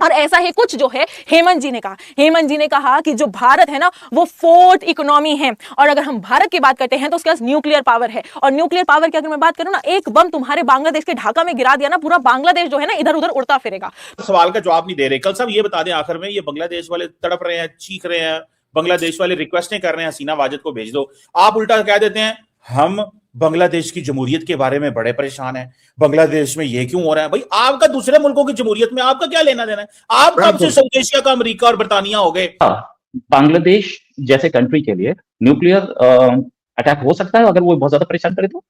और ऐसा ही कुछ जो है हेमंत जी ने कहा कि जो भारत है ना वो फोर्थ इकोनॉमी है, और अगर हम भारत की बात करते हैं तो उसके पास न्यूक्लियर पावर है, और न्यूक्लियर पावर की अगर मैं बात करूं ना, एक बम तुम्हारे बांग्लादेश के ढाका में गिरा दिया ना, पूरा बांग्लादेश जो है ना इधर उधर उड़ता फिरेगा। सवाल का जवाब नहीं दे रहे। कल साहब ये बता दें आखिर में, ये बांग्लादेश वाले तड़प रहे हैं, चीख रहे हैं, बांग्लादेश वाले रिक्वेस्टें कर रहे हैं हसीना वाजिद को भेज दो, आप उल्टा कह देते हैं हम बांग्लादेश की जमहूरियत के बारे में बड़े परेशान हैं, बांग्लादेश में ये क्यों हो रहा है। भाई आपका दूसरे मुल्कों की जमहूरियत में आपका क्या लेना देना है? आप कब से साउथ एशिया का अमेरिका और बर्तानिया हो गए? बांग्लादेश जैसे कंट्री के लिए न्यूक्लियर अटैक हो सकता है अगर वो बहुत ज्यादा परेशान करे तो।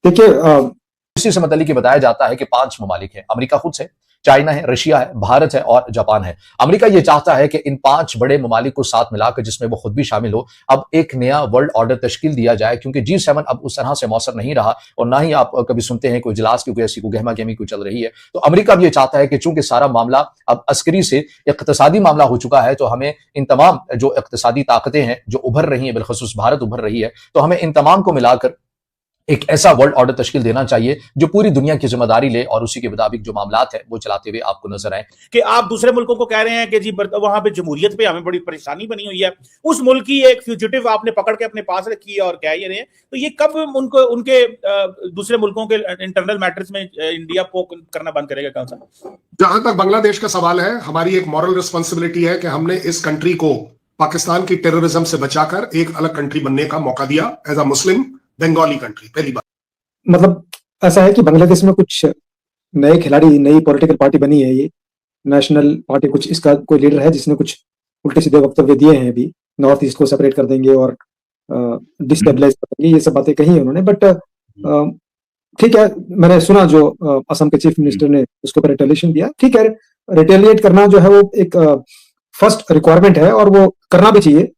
देखिए, इसी से मतलब बताया जाता है कि 5 ममालिक हैं, अमेरिका खुद से, चाइना है, रशिया है, भारत है और जापान है। अमेरिका ये चाहता है कि इन 5 बड़े ममालिक को साथ मिलाकर, जिसमें वो खुद भी शामिल हो, अब एक नया वर्ल्ड ऑर्डर तश्कील दिया जाए, क्योंकि G7 अब उस तरह से मौसर नहीं रहा, और ना ही आप कभी सुनते हैं कोई इजलास की कोई ऐसी कोई गहमा गहमी कोई चल रही है। तो अमेरिका अब ये चाहता है कि चूंकि सारा मामला अब अस्करी से इक्तिसादी मामला हो चुका है, तो हमें इन तमाम जो इक्तिसादी ताकतें हैं जो उभर रही हैं, बिलखुसूस भारत उभर रही है, तो हमें इन तमाम को मिलाकर एक ऐसा वर्ल्ड ऑर्डर तश्कील देना चाहिए जो पूरी दुनिया की जिम्मेदारी ले और उसी के मुताबिक जो मामलात है वो चलाते हुए आपको नजर आए। कि आप दूसरे मुल्कों को कह रहे हैं कि जी वहां पे जमहूरियत पे हमें बड़ी परेशानी बनी हुई है, उस मुल्क की एक फ्यूजिटिव आपने पकड़ के अपने पास रखी है और कह ये रहे हैं, तो ये कब उनको उनके दूसरे मुल्कों के इंटरनल मैटर्स में इंडिया पोक करना बंद करेगा? कौन सा? जहां तक बांग्लादेश का सवाल है, हमारी एक मॉरल रिस्पॉन्सिबिलिटी है कि हमने इस कंट्री को पाकिस्तान की टेररिज्म से बचाकर एक अलग कंट्री बनने का मौका दिया as a Muslim Bengali country. पहली बात मतलब ऐसा है कि बांग्लादेश में कुछ नए खिलाड़ी, नई पॉलिटिकल पार्टी बनी है, ये नेशनल पार्टी, कुछ इसका कोई लीडर है जिसने कुछ उल्टे सीधे वक्तव्य दिए हैं, अभी नॉर्थ ईस्ट को सेपरेट कर देंगे और डिस्टेबलाइज कर देंगे, ये सब बातें कही है उन्होंने। बट ठीक है, मैंने सुना जो असम के चीफ मिनिस्टर ने उसके ऊपर रिटेलिएशन दिया। ठीक है, रिटेलिएट करना जो है वो एक फर्स्ट रिक्वायरमेंट है और वो करना भी चाहिए।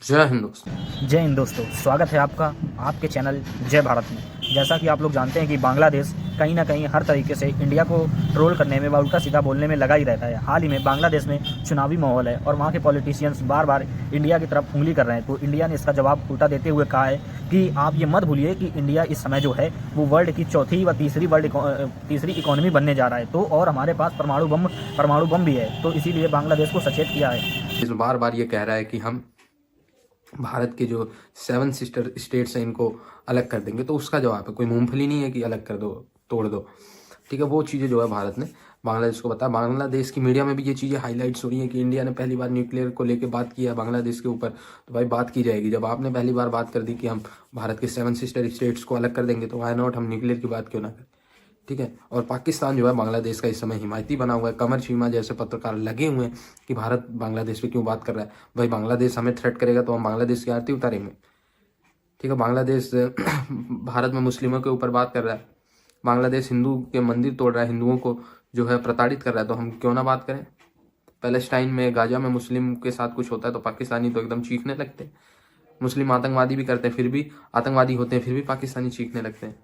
जय हिंद दोस्तों। जय हिंद दोस्तों, स्वागत है आपका आपके चैनल जय भारत में। जैसा कि आप लोग जानते हैं कि बांग्लादेश कहीं ना कहीं हर तरीके से इंडिया को ट्रोल करने में व उल्टा सीधा बोलने में लगा ही रहता है। हाल ही में बांग्लादेश में चुनावी माहौल है और वहाँ के पॉलिटिशियंस बार बार इंडिया की तरफ उंगली कर रहे हैं, तो इंडिया ने इसका जवाब उल्टा देते हुए कहा है कि आप ये मत भूलिए कि इंडिया इस समय जो है वो वर्ल्ड की चौथी व तीसरी इकोनॉमी बनने जा रहा है, तो और हमारे पास परमाणु बम भी है, तो इसीलिए बांग्लादेश को सचेत किया है। बार बार ये कह रहा है कि हम भारत के जो 7 सिस्टर स्टेट्स हैं इनको अलग कर देंगे, तो उसका जवाब है कोई मूंगफली नहीं है कि अलग कर दो, तोड़ दो। ठीक है, वो चीज़ें जो है भारत ने बांग्लादेश को बताया। बांग्लादेश की मीडिया में भी ये चीज़ें हाईलाइट्स हो रही हैं कि इंडिया ने पहली बार न्यूक्लियर को लेकर बात की है बांग्लादेश के ऊपर, तो भाई बात की जाएगी। जब आपने पहली बार बात कर दी कि हम भारत के 7 सिस्टर स्टेट्स को अलग कर देंगे, तो वाई नॉट हम न्यूक्लियर की बात क्यों ना करें। ठीक है, और पाकिस्तान जो है बांग्लादेश का इस समय हिमायती बना हुआ है। कमर चीमा जैसे पत्रकार लगे हुए हैं कि भारत बांग्लादेश पे क्यों बात कर रहा है। भाई बांग्लादेश हमें थ्रेट करेगा तो हम बांग्लादेश की आरती उतारेंगे। ठीक है, बांग्लादेश भारत में मुस्लिमों के ऊपर बात कर रहा है, बांग्लादेश हिंदू के मंदिर तोड़ रहा है, हिंदुओं को जो है प्रताड़ित कर रहा है, तो हम क्यों ना बात करें। पैलेस्टाइन में गाजा में मुस्लिम के साथ कुछ होता है तो पाकिस्तानी तो एकदम चीखने लगते हैं। मुस्लिम आतंकवादी भी करते हैं, फिर भी आतंकवादी होते हैं, फिर भी पाकिस्तानी चीखने लगते हैं।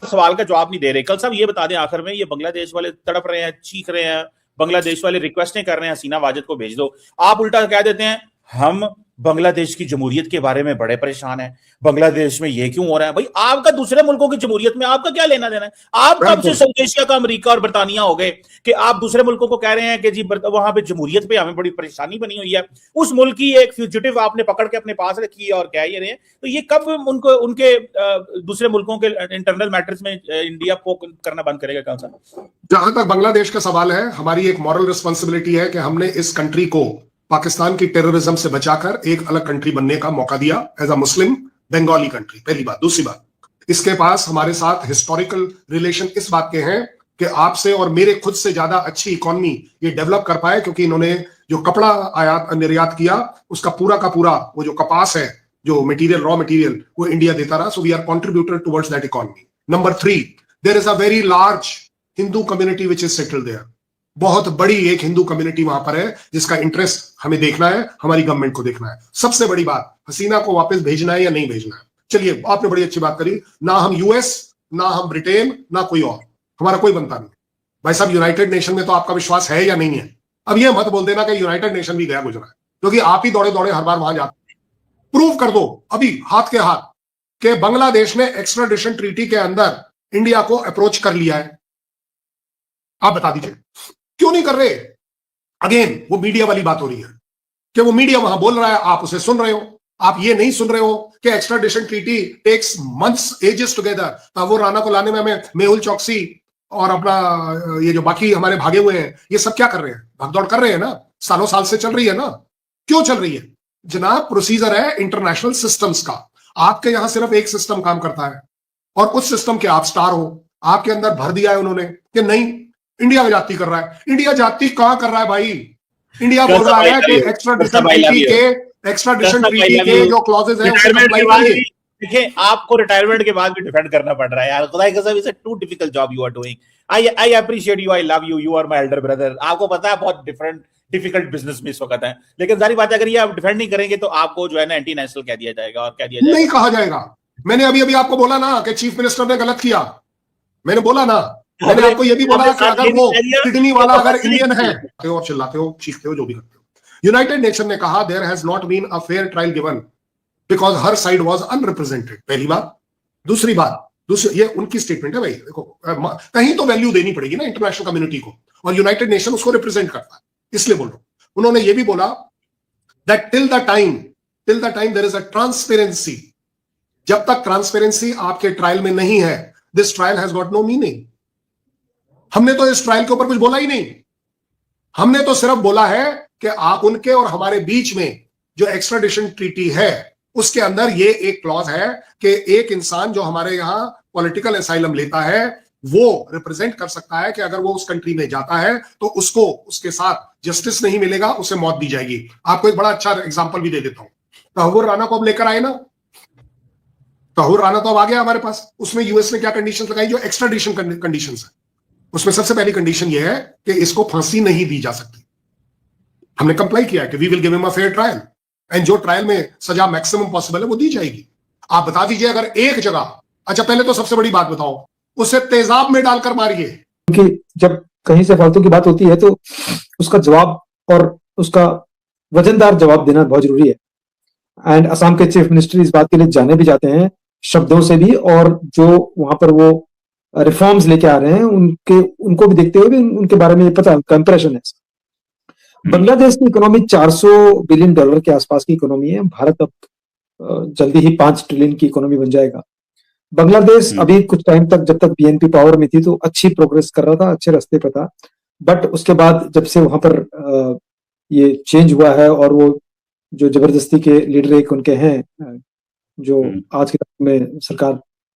सवाल का जवाब नहीं दे रहे। कल साहब ये बता दें आखिर में, ये बांग्लादेश वाले तड़प रहे हैं, चीख रहे हैं, बांग्लादेश वाले रिक्वेस्टें कर रहे हैं हसीना वाजिद को भेज दो, आप उल्टा कह देते हैं हम बांग्लादेश की जमहूरियत के बारे में बड़े परेशान हैं, बांग्लादेश में ये क्यों हो रहा है। भाई आपका दूसरे मुल्कों की जमहूरियत में आपका क्या लेना देना है? आप कब से साउथ एशिया का अमेरिका और बर्तानिया हो गए कि आप दूसरे मुल्कों को कह रहे हैं कि जी वहां पे जमहूरियत पे हमें बड़ी परेशानी बनी हुई है, उस मुल्क की एक फ्यूजिटिव आपने पकड़ के अपने पास रखी है और कह ये रहे हैं, तो ये कब उनको उनके दूसरे मुल्कों के इंटरनल मैटर्स में इंडिया पोक करना बंद करेगा? कौन सा? जहां तक बांग्लादेश का सवाल है, हमारी एक मॉरल रिस्पॉन्सिबिलिटी है कि हमने इस कंट्री को पाकिस्तान की टेररिज्म से बचाकर एक अलग कंट्री बनने का मौका दिया as a Muslim Bengali country. पहली बात। दूसरी बात, इसके पास हमारे साथ हिस्टोरिकल रिलेशन इस बात के हैं कि आपसे और मेरे खुद से ज्यादा अच्छी इकोनॉमी ये डेवलप कर पाए, क्योंकि इन्होंने जो कपड़ा आयात निर्यात किया उसका पूरा का पूरा वो जो कपास है, जो मटेरियल, रॉ मटेरियल, वो इंडिया देता रहा। So we are contributor towards that economy. Number 3, there is a very large Hindu community which is settled there. बहुत बड़ी एक हिंदू कम्युनिटी वहां पर है जिसका इंटरेस्ट हमें देखना है, हमारी गवर्नमेंट को देखना है। सबसे बड़ी बात, हसीना को वापस भेजना है या नहीं भेजना है। चलिए, आपने बड़ी अच्छी बात करी, ना हम यूएस, ना हम ब्रिटेन, ना कोई और, हमारा कोई बनता नहीं। भाई साहब, यूनाइटेड नेशन में तो आपका विश्वास है या नहीं है? अब ये मत बोल देना कि यूनाइटेड नेशन भी गया गुजरा है, क्योंकि आप ही दौड़े दौड़े हर बार वहां जाते। प्रूव कर दो अभी हाथ के हाथ कि बांग्लादेश ने एक्स्ट्राडिशन ट्रीटी के अंदर इंडिया को अप्रोच कर लिया है। आप बता दीजिए क्यों नहीं कर रहे? अगेन वो मीडिया वाली बात हो रही है कि वो मीडिया वहां बोल रहा है, आप उसे सुन रहे हो। आप ये नहीं सुन रहे हो कि extradition treaty takes months ages together. Tahawwur Rana को लाने में हमें मेहुल चौकसी और अपना ये जो बाकी हमारे भागे हुए हैं, ये सब क्या कर रहे हैं? भागदौड़ कर रहे हैं ना, सालों साल से चल रही है ना। क्यों चल रही है जनाब? प्रोसीजर है इंटरनेशनल सिस्टम्स का। आपके यहां सिर्फ एक सिस्टम काम करता है और उस सिस्टम के आप स्टार हो। आपके अंदर भर दिया है उन्होंने कि नहीं इंडिया जाति कर रहा है। इंडिया जाति कहां कर रहा है भाई? इंडिया बोल रहा है कि एक्स्ट्राडिशन ट्रीटी के जो क्लॉजेज हैं उसे अप्लाई करिए। देखिए, आपको रिटायरमेंट के बाद भी डिफेंड करना पड़ रहा है यार। खुदा की कसम, it's a too difficult job you are doing. I appreciate you, I love you, you are my elder brother. आपको पता है बहुत डिफिकल्ट बिजनेस में इस वक्त है, लेकिन सारी बात अगर ये आप डिफेंड नहीं करेंगे तो आपको जो है ना एंटी नेशनल कह दिया जाएगा। और कह दिया जाएगा नहीं कहा जाएगा। मैंने अभी आपको बोला ना कि चीफ मिनिस्टर ने गलत किया। मैंने बोला ना, मैंने आपको ये भी बोला कि अगर वो किडनी वाला अगर इंडियन है और चिल्लाते हो, चीखते हो, जो भी करते हो। यूनाइटेड नेशन ने कहा there has not been a fair trial given because her side was unrepresented. पहली बात। दूसरी बात, ये उनकी स्टेटमेंट है भाई। देखो, कहीं तो वैल्यू देनी पड़ेगी ना इंटरनेशनल कम्युनिटी को, और यूनाइटेड नेशन उसको रिप्रेजेंट करता है, इसलिए बोल रहा हूं। उन्होंने ये भी बोला that till the time there is a transparency, जब तक ट्रांसपेरेंसी आपके ट्रायल में नहीं है, this trial has got no meaning. हमने तो इस ट्रायल के ऊपर कुछ बोला ही नहीं। हमने तो सिर्फ बोला है कि आप उनके और हमारे बीच में जो एक्स्ट्राडिशन ट्रीटी है उसके अंदर ये एक क्लॉज है कि एक इंसान जो हमारे यहां पॉलिटिकल असाइलम लेता है वो रिप्रेजेंट कर सकता है कि अगर वो उस कंट्री में जाता है तो उसको उसके साथ जस्टिस नहीं मिलेगा, उसे मौत दी जाएगी। आपको एक बड़ा अच्छा एग्जांपल भी दे देता हूं। तहव्वुर राना को अब लेकर आए ना, तहव्वुर राना तो अब आ गया हमारे पास। उसमें यूएस ने क्या कंडीशंस लगाई? जो एक्स्ट्राडिशन कंडीशंस है उसमें सबसे पहली कंडीशन यह है कि इसको फांसी नहीं दी जा सकती। हमने कंप्लाई किया है कि we will give him a fair trial, and जो ट्रायल में सजा मैक्सिमम पॉसिबल है वो दी जाएगी। आप बता दीजिए अगर एक जगह, अच्छा पहले तो सबसे बड़ी बात बताओ, उसे तेजाब में डालकर मारिए। क्योंकि जब कहीं से फालतू की बात होती है तो उसका जवाब और उसका वजनदार जवाब देना बहुत जरूरी है। एंड असम के चीफ मिनिस्टर इस बात के लिए जाने भी जाते हैं शब्दों से भी, और जो वहां पर वो रिफॉर्म्स लेके आ रहे हैं उनको भी देखते हुए भी उनके बारे में ये पता कंप्रेशन है। बांग्लादेश की इकोनॉमी $400 बिलियन के आसपास की इकोनॉमी है। भारत अब जल्दी ही 5 ट्रिलियन की इकोनॉमी बन जाएगा। बांग्लादेश अभी कुछ टाइम तक, जब तक बीएनपी पावर में थी तो अच्छी प्रोग्रेस कर रहा था, अच्छे रास्ते पर था। बट उसके बाद जब से वहां पर ये चेंज हुआ है और वो जो जबरदस्ती के लीडर एक उनके हैं जो आज के में सरकार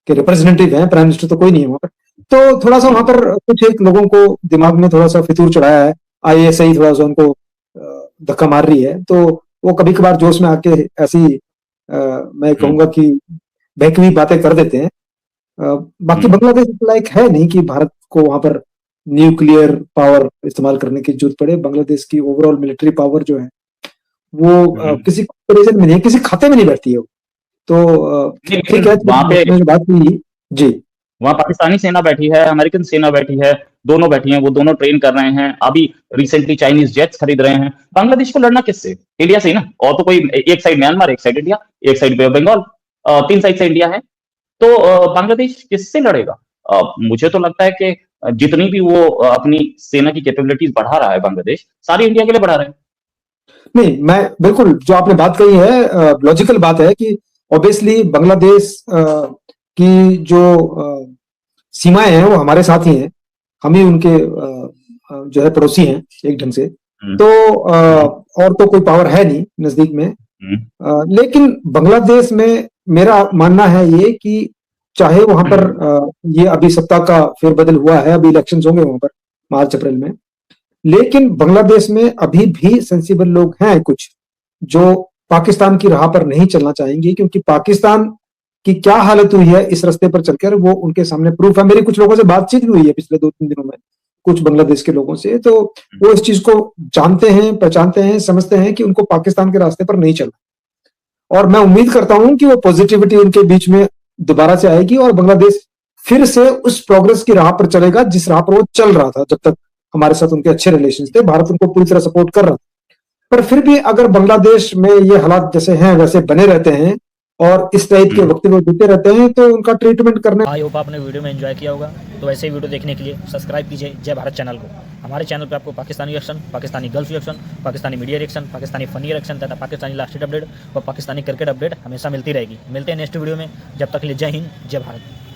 के रिप्रेजेंटेटिव हैं, प्राइम मिनिस्टर तो कोई नहीं है वहां पर, तो थोड़ा सा वहां पर कुछ एक लोगों को दिमाग में थोड़ा सा फितूर चढ़ाया है। आईएसआई थोड़ा सा उनको धक्का मार रही है, तो वो कभी कभार जोश में आके ऐसी मैं कहूंगा कि बहकवी बातें कर देते हैं। बाकी बांग्लादेश लाइक है नहीं कि भारत को वहां पर न्यूक्लियर पावर इस्तेमाल करने की जरूरत पड़े। बांग्लादेश की ओवरऑल मिलिट्री पावर जो है वो किसी कंपैरिजन में नहीं, किसी खाते में नहीं बैठती है वो। तो ठीक है, वहां पे बात हुई जी, वहां पाकिस्तानी सेना बैठी है, अमेरिकन सेना बैठी है, दोनों बैठी हैं, वो दोनों ट्रेन कर रहे हैं। अभी रिसेंटली चाइनीज जेट्स खरीद रहे हैं। बांग्लादेश को लड़ना किससे? इंडिया से ही ना। और तो कोई, एक साइड म्यांमार, एक साइड इंडिया, एक साइड बंगाल, 3 साइड से इंडिया है। तो बांग्लादेश किससे लड़ेगा? मुझे तो लगता है कि जितनी भी वो अपनी सेना की कैपेबिलिटीज बढ़ा रहा है बांग्लादेश, सारी इंडिया के लिए बढ़ा रहे हैं। नहीं, मैं बिल्कुल जो आपने बात कही है लॉजिकल बात है कि ऑब्वियसली बांग्लादेश की जो सीमाएं हैं वो हमारे साथ ही हैं, हम ही उनके जो है पड़ोसी हैं एक ढंग से। तो और तो कोई पावर है नहीं नजदीक में। लेकिन बांग्लादेश में मेरा मानना है ये कि चाहे वहां पर ये अभी सत्ता का फेरबदल हुआ है, अभी इलेक्शंस होंगे वहां पर मार्च अप्रैल में, लेकिन बांग्लादेश में अभी भी सेंसिबल लोग हैं कुछ जो पाकिस्तान की राह पर नहीं चलना चाहेंगे, क्योंकि पाकिस्तान की क्या हालत हुई है इस रास्ते पर चलकर वो उनके सामने प्रूफ है। मेरी कुछ लोगों से बातचीत भी हुई है पिछले 2-3 दिनों में, कुछ बांग्लादेश के लोगों से, तो वो इस चीज को जानते हैं, पहचानते हैं, समझते हैं कि उनको पाकिस्तान के रास्ते पर नहीं चलना। और मैं उम्मीद करता हूं कि वो पॉजिटिविटी उनके बीच में दोबारा से आएगी और बांग्लादेश फिर से उस प्रोग्रेस की राह पर चलेगा जिस राह पर वो चल रहा था जब तक हमारे साथ उनके अच्छे रिलेशन थे। भारत उनको पूरी तरह सपोर्ट कर रहा था। पर फिर भी अगर बांग्लादेश में ये हालात जैसे हैं वैसे बने रहते हैं और इस टाइप के वक्तव्य देते रहते हैं, तो उनका ट्रीटमेंट करने आई होप आपने वीडियो में एंजॉय किया होगा। तो ऐसे ही वीडियो देखने के लिए सब्सक्राइब कीजिए जय भारत चैनल को। हमारे चैनल पे आपको Pakistani reaction, Pakistani gulf reaction, Pakistani media reaction, Pakistani funny reaction तथा पाकिस्तानी लास्ट अपडेट और पाकिस्तानी क्रिकेट अपडेट हमेशा मिलती रहेगी। मिलते हैं नेक्स्ट वीडियो में, जब तक के लिए जय हिंद जय भारत।